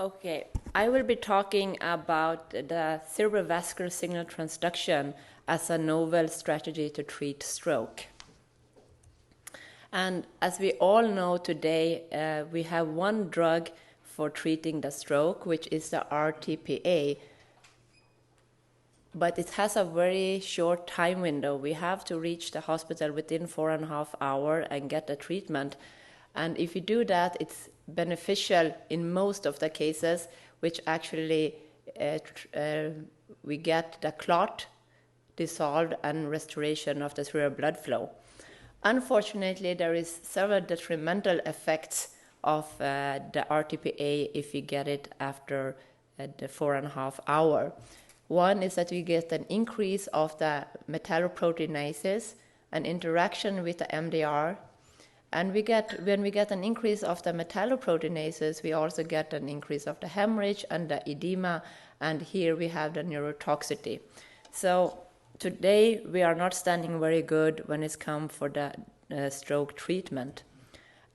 Okay, I will be talking about the cerebral vascular signal transduction as a novel strategy to treat stroke. And as we all know today, we have one drug for treating the stroke, which is the RTPA. But it has a very short time window. We have to reach the hospital within 4.5 hours and get the treatment. And if you do that, it's beneficial in most of the cases, which actually we get the clot dissolved and restoration of the cerebral blood flow. Unfortunately, there is several detrimental effects of the RTPA if you get it after the 4.5 hours. One is that we get an increase of the metalloproteinases, an interaction with the MDR, and when we get an increase of the metalloproteinases, we also get an increase of the hemorrhage and the edema, and here we have the neurotoxicity. So today we are not standing very good when it's come for the stroke treatment.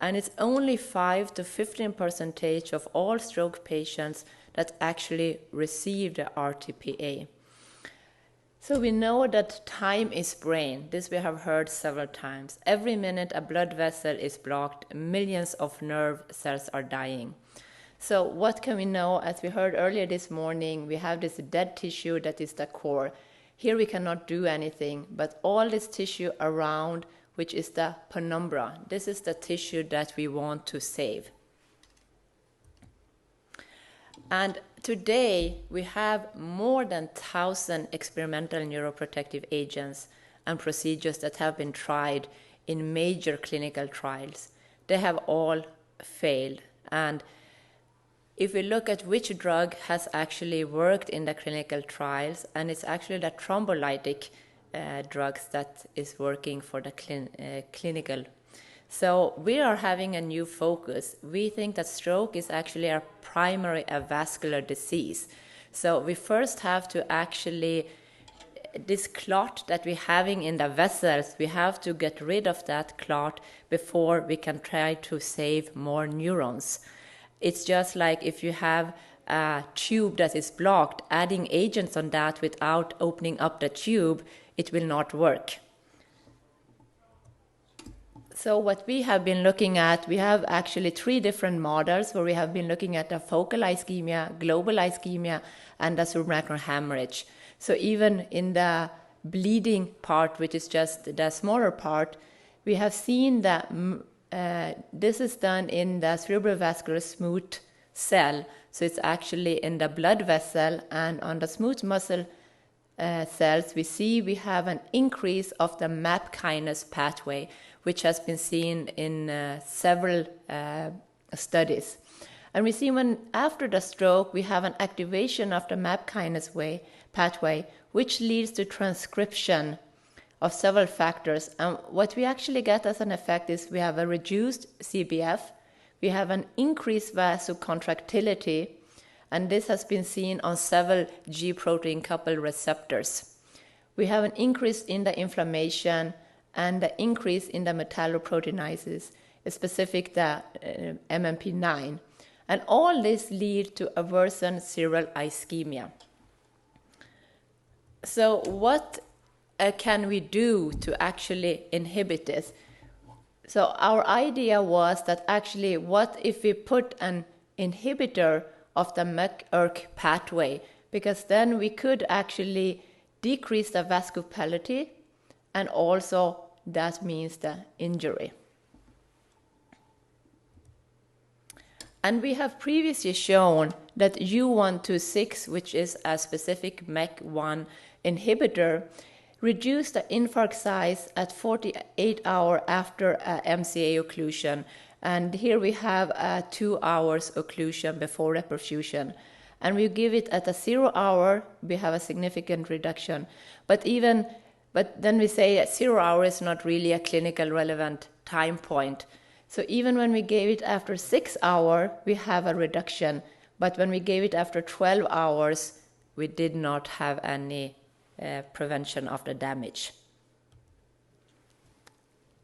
And it's only 5 to 15% of all stroke patients that actually receive the RTPA. So we know that time is brain. This we have heard several times. Every minute a blood vessel is blocked, millions of nerve cells are dying. So what can we know? As we heard earlier this morning, we have this dead tissue that is the core. Here we cannot do anything, but all this tissue around, which is the penumbra, this is the tissue that we want to save. And today we have more than 1,000 experimental neuroprotective agents and procedures that have been tried in major clinical trials. They have all failed. And if we look at which drug has actually worked in the clinical trials, and it's actually the thrombolytic drugs that is working for the clinical. So we are having a new focus. We think that stroke is actually a primary vascular disease. So we first have to actually, this clot that we're having in the vessels, we have to get rid of that clot before we can try to save more neurons. It's just like if you have a tube that is blocked, adding agents on that without opening up the tube, it will not work. So what we have been looking at, we have actually 3 different models where we have been looking at the focal ischemia, global ischemia, and the subarachnoid hemorrhage. So even in the bleeding part, which is just the smaller part, we have seen that this is done in the cerebral vascular smooth cell. So it's actually in the blood vessel, and on the smooth muscle cells, we have an increase of the MAP kinase pathway, which has been seen in several studies. And we see when after the stroke, we have an activation of the MAP kinase pathway, which leads to transcription of several factors. And what we actually get as an effect is we have a reduced CBF, we have an increased vasocontractility, and this has been seen on several G protein coupled receptors. We have an increase in the inflammation and the increase in the metalloproteinases, specific the MMP9. And all this lead to a worsened cerebral ischemia. So what can we do to actually inhibit this? So our idea was that actually what if we put an inhibitor of the MEK-ERK pathway, because then we could actually decrease the vascopility, and also that means the injury. And we have previously shown that U126, which is a specific MEK1 inhibitor, reduced the infarct size at 48 hours after MCA occlusion. And here we have a 2 hours occlusion before reperfusion. And we give it at a 0 hour, we have a significant reduction. But then we say at 0 hours is not really a clinical relevant time point. So even when we gave it after 6 hours, we have a reduction. But when we gave it after 12 hours, we did not have any prevention of the damage.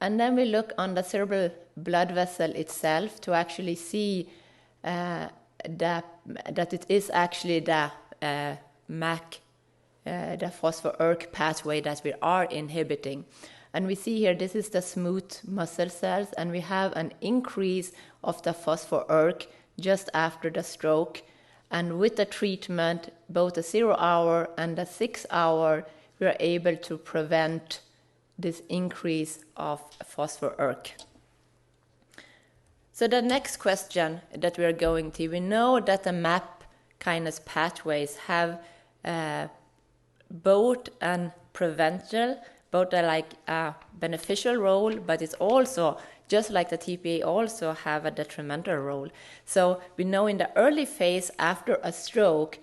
And then we look on the cerebral blood vessel itself to actually see that it is actually the MAC, the phosphor-ERK pathway that we are inhibiting. And we see here, this is the smooth muscle cells, and we have an increase of the phosphor-ERK just after the stroke. And with the treatment, both the 0 hour and the 6 hour, we are able to prevent this increase of phosphor-ERK. So the next question that we are going to, we know that the MAP kinase pathways have both a beneficial role, but it's also, just like the TPA, also have a detrimental role. So we know in the early phase after a stroke,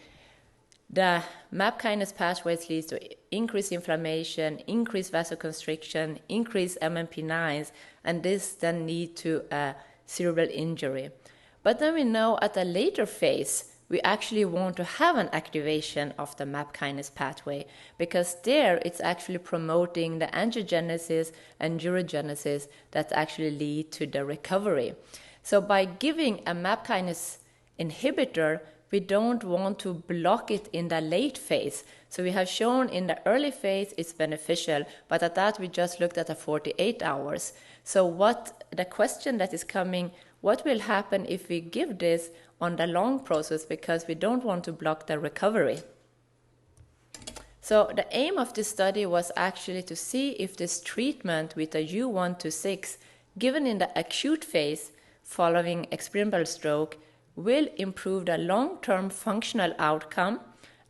the MAP kinase pathways leads to increased inflammation, increased vasoconstriction, increased MMP9s, and this then leads to a cerebral injury. But then we know at a later phase, we actually want to have an activation of the MAP kinase pathway, because there it's actually promoting the angiogenesis and urogenesis that actually lead to the recovery. So by giving a MAP kinase inhibitor, we don't want to block it in the late phase. So we have shown in the early phase it's beneficial, but at that we just looked at the 48 hours. So what the question that is coming, what will happen if we give this on the long process, because we don't want to block the recovery? So the aim of this study was actually to see if this treatment with a U126 given in the acute phase following experimental stroke will improve the long-term functional outcome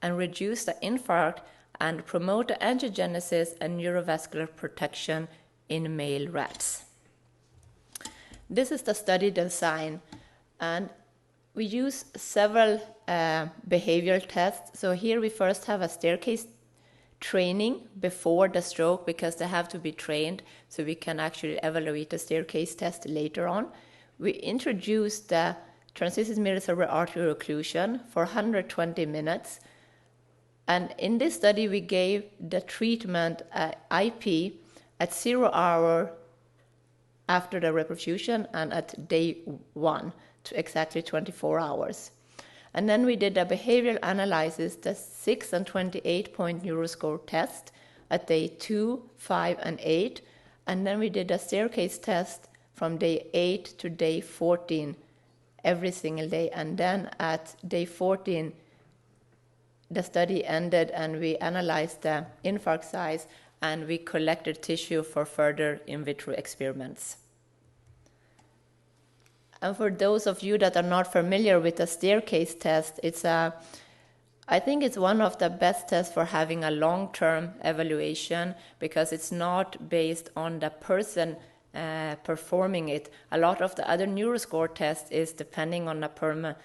and reduce the infarct and promote the angiogenesis and neurovascular protection in male rats. This is the study design, and we use several behavioral tests. So here we first have a staircase training before the stroke, because they have to be trained so we can actually evaluate the staircase test later on. We introduced the transcensus medial cerebral artery occlusion for 120 minutes. And in this study, we gave the treatment IP at 0 hour after the reperfusion and at day 1 to exactly 24 hours. And then we did a behavioral analysis, the 6 and 28-point neuroscore test at day 2, 5, and 8. And then we did a staircase test from day 8 to day 14 every single day. And then at day 14, the study ended and we analyzed the infarct size and we collected tissue for further in vitro experiments. And for those of you that are not familiar with the staircase test, I think it's one of the best tests for having a long-term evaluation, because it's not based on the person performing it. A lot of the other neuroscore tests is depending on the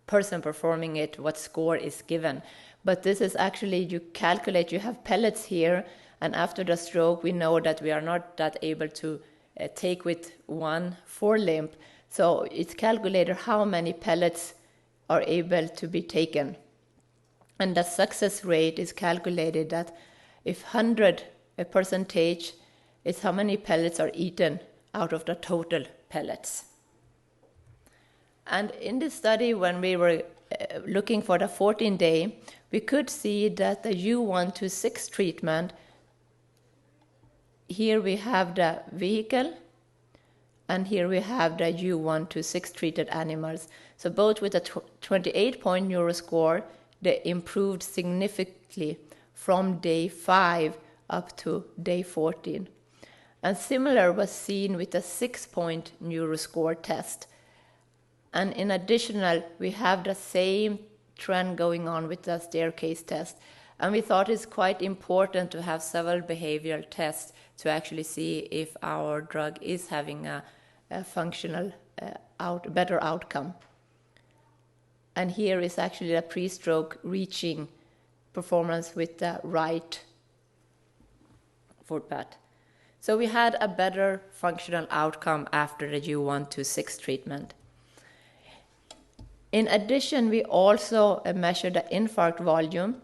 person performing it, what score is given. But this is actually, you calculate, you have pellets here, and after the stroke we know that we are not that able to take with one forelimb. So it's calculated how many pellets are able to be taken. And the success rate is calculated that if 100 percentage is how many pellets are eaten out of the total pellets. And in this study, when we were looking for the 14-day, we could see that the U126 treatment, here we have the vehicle, and here we have the U126 treated animals. So both with a 28-point neuroscore, they improved significantly from day 5 up to day 14. And similar was seen with a 6-point neuroscore test. And in addition, we have the same trend going on with the staircase test. And we thought it's quite important to have several behavioral tests to actually see if our drug is having a functional, better outcome. And here is actually the pre-stroke reaching performance with the right footpad. So we had a better functional outcome after the U126 treatment. In addition, we also measured the infarct volume.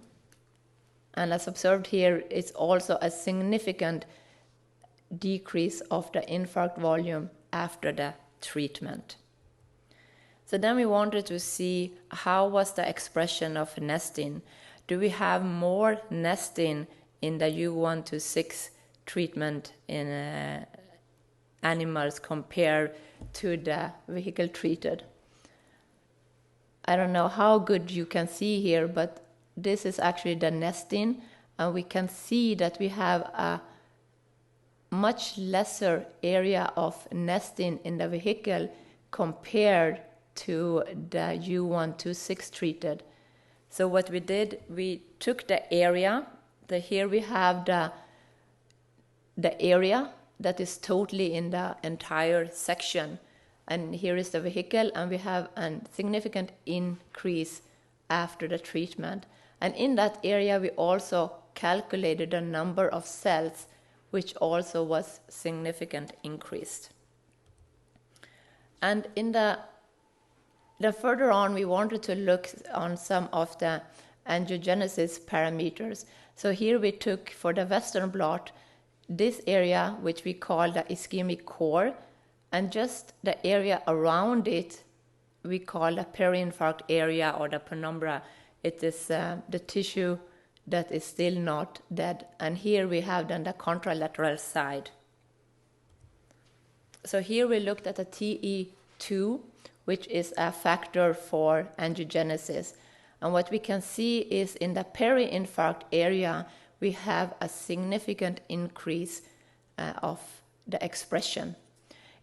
And as observed here, it's also a significant decrease of the infarct volume after the treatment. So then we wanted to see how was the expression of nestin. Do we have more nestin in the U126 treatment in animals compared to the vehicle treated? I don't know how good you can see here, but this is actually the nestin, and we can see that we have a much lesser area of nestin in the vehicle compared to the U126 treated. So what we did, we took the area, here we have the area that is totally in the entire section. And here is the vehicle, and we have a significant increase after the treatment. And in that area, we also calculated the number of cells, which also was significant increased. And in the further on, we wanted to look on some of the angiogenesis parameters. So here we took, for the Western blot, this area, which we call the ischemic core, and just the area around it, we call the peri-infarct area or the penumbra. It is the tissue that is still not dead. And here we have then the contralateral side. So here we looked at the TE2, which is a factor for angiogenesis. And what we can see is in the peri-infarct area, we have a significant increase of the expression.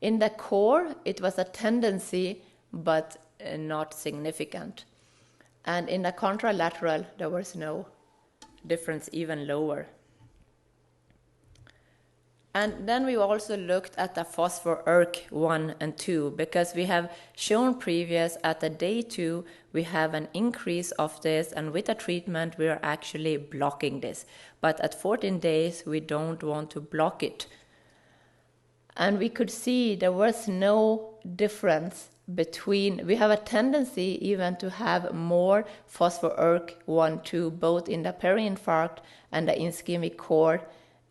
In the core, it was a tendency, but not significant. And in the contralateral, there was no difference, even lower. And then we also looked at the phosphor-ERK 1 and 2, because we have shown previous at the day 2, we have an increase of this, and with the treatment, we are actually blocking this. But at 14 days, we don't want to block it. And we could see there was no difference between, we have a tendency even to have more phosphor-ERK 1, 2, both in the peri-infarct and the ischemic core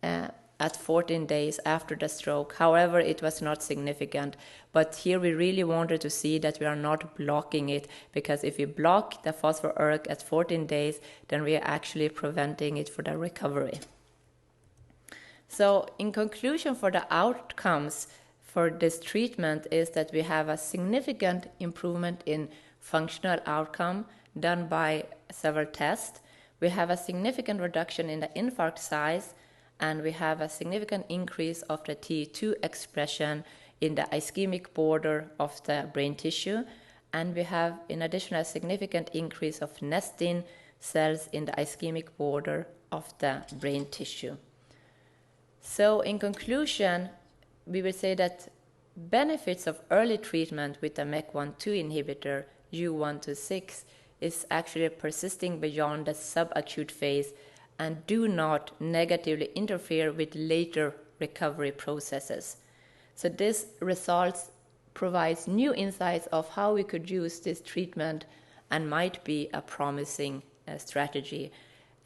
at 14 days after the stroke. However, it was not significant. But here we really wanted to see that we are not blocking it, because if we block the phosphor-ERK at 14 days, then we are actually preventing it for the recovery. So in conclusion, for the outcomes for this treatment is that we have a significant improvement in functional outcome done by several tests. We have a significant reduction in the infarct size, and we have a significant increase of the T2 expression in the ischemic border of the brain tissue. And we have, in addition, a significant increase of nestin cells in the ischemic border of the brain tissue. So in conclusion, we will say that benefits of early treatment with the MEK1/2 inhibitor, U126, is actually persisting beyond the subacute phase and do not negatively interfere with later recovery processes. So this results provides new insights of how we could use this treatment and might be a promising strategy.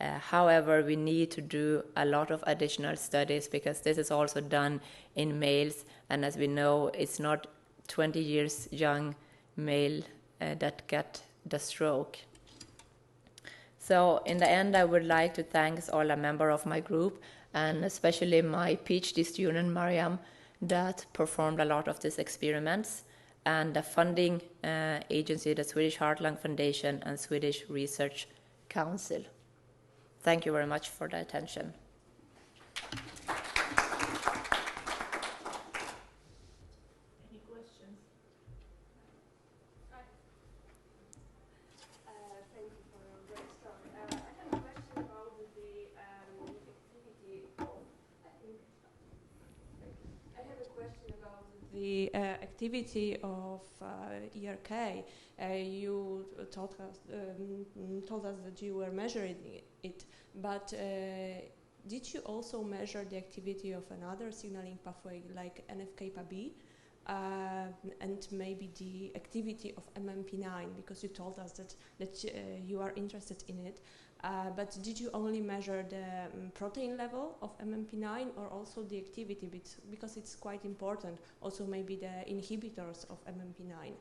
However, we need to do a lot of additional studies, because this is also done in males, and as we know, it's not 20 years young male that get the stroke. So in the end, I would like to thank all the members of my group, and especially my PhD student, Mariam, that performed a lot of these experiments, and the funding agency, the Swedish Heart Lung Foundation and Swedish Research Council. Thank you very much for the attention. Any questions? Thank you for your great talk. I have a question about the activity of. I have a question about the activity of ERK. You told us that you were measuring it, but did you also measure the activity of another signaling pathway like NF-κB and maybe the activity of MMP9, because you told us that you are interested in it, but did you only measure the protein level of MMP9 or also the activity, because it's quite important, also maybe the inhibitors of MMP9?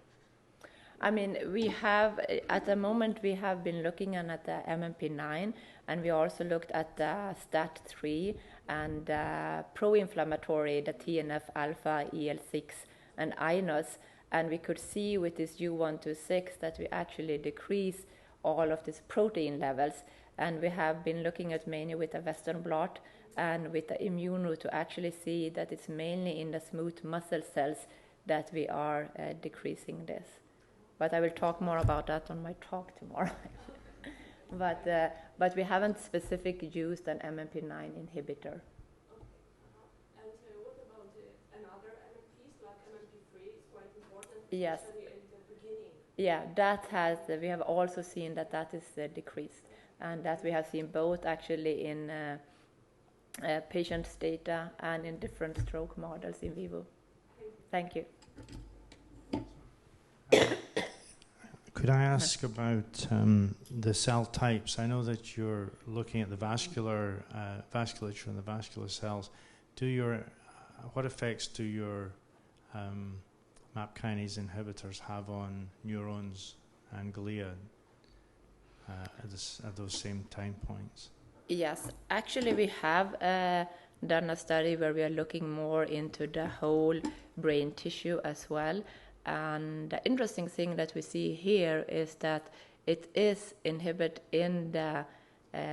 I mean, we have, at the moment, we have been looking at the MMP9, and we also looked at the STAT3 and pro-inflammatory, the TNF-alpha, EL6, and INOS, and we could see with this U126 that we actually decrease all of these protein levels, and we have been looking at mainly with the Western blot and with the immuno to actually see that it's mainly in the smooth muscle cells that we are decreasing this. But I will talk more about that on my talk tomorrow. But we haven't specifically used an MMP9 inhibitor. And what about another MMPs, like MMP3 is quite important, Yes. especially in the beginning? Yeah, that has, we have also seen that is decreased, and that we have seen both actually in patients' data and in different stroke models in vivo. Thank you. Could I ask about the cell types? I know that you're looking at the vascular vasculature and the vascular cells. What effects do your MAP kinase inhibitors have on neurons and glia at those same time points? Yes, actually we have done a study where we are looking more into the whole brain tissue as well. And the interesting thing that we see here is that it is inhibited in the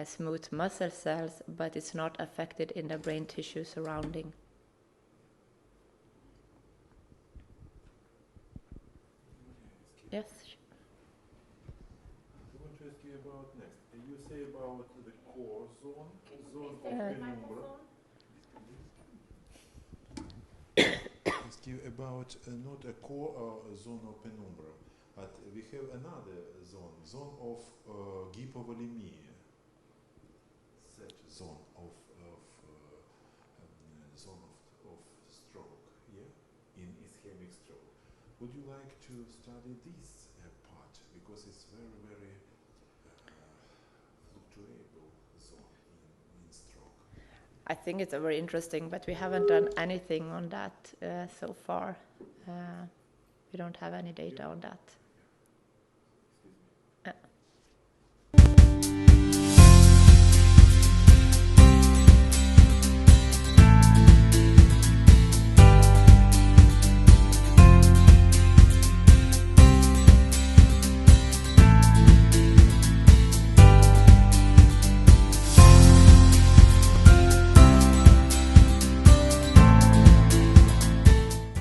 smooth muscle cells, but it's not affected in the brain tissue surrounding. Yes. I want to ask you about next. You say about the core zone of penumbra. Ask you about not a core zone of penumbra, but we have another zone of hypovolemia. Such zone of stroke, yeah, in ischemic stroke. Would you like to study this part because it's very fluctuable zone in stroke? I think it's very interesting, but we haven't done anything on that so far. We don't have any data on that.